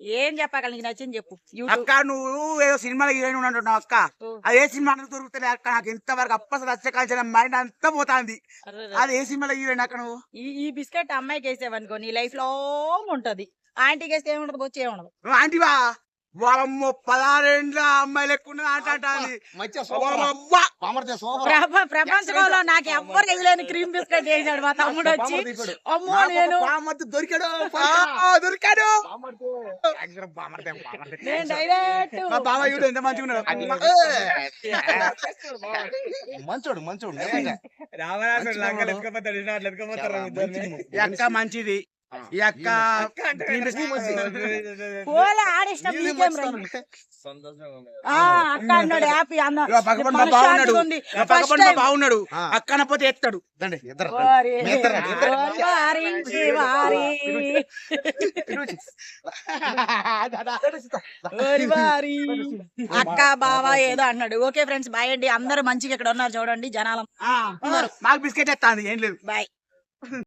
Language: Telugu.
ఏం చెప్పగల నీకు నచ్చింది చెప్పు. అక్క నువ్వు ఏదో సినిమాలో హీరోయిన్ ఉంటున్నావు అక్క. అది ఏ సినిమా అనేది దొరుకుతుంది అక్క. నాకు ఇంతవరకు అప్పసలు వచ్చే మైండ్ అంతా పోతాంది. అది ఏ సినిమాలో హీరోయిన్ అక్క నువ్వు? ఈ బిస్కెట్ అమ్మాయికి వేసేవనుకో నీ లైఫ్ లాంగ్ ఉంటది. ఆంటీకి వేస్తే ఏముండదు, బొచ్చి ఏముండదు. నువ్వు ఆంటీవా? వామ్మో 16 ఏండ్ల అమ్మాయి లెక్కున్నది అంటాంది. ప్రపంచంలో నాకు ఎవ్వరు వేయలేని క్రీమ్ బిస్కెట్ వేసాడు మా తమ్ముడు వచ్చి. అమ్మో నేను దొరికాడు నేను డైరెక్ట్ మా బావ చూడు ఎంత మంచిగా ఉన్నాడు. మంచోడు ఈ అక్క మంచిది. ఈ అక్క పోలే ఆడిష్టం అక్క అన్నాడు హ్యాపీ బాగున్నాడు. అక్క అనపోతే ఎత్తాడు. అక్క బావా ఏదో అన్నాడు. ఓకే ఫ్రెండ్స్ బాయ్ అండి. అందరూ మంచిగా ఇక్కడ ఉన్నారు చూడండి జనాలం. మాకు బిస్కెట్ ఎత్తాంది ఏం లేదు. బాయ్.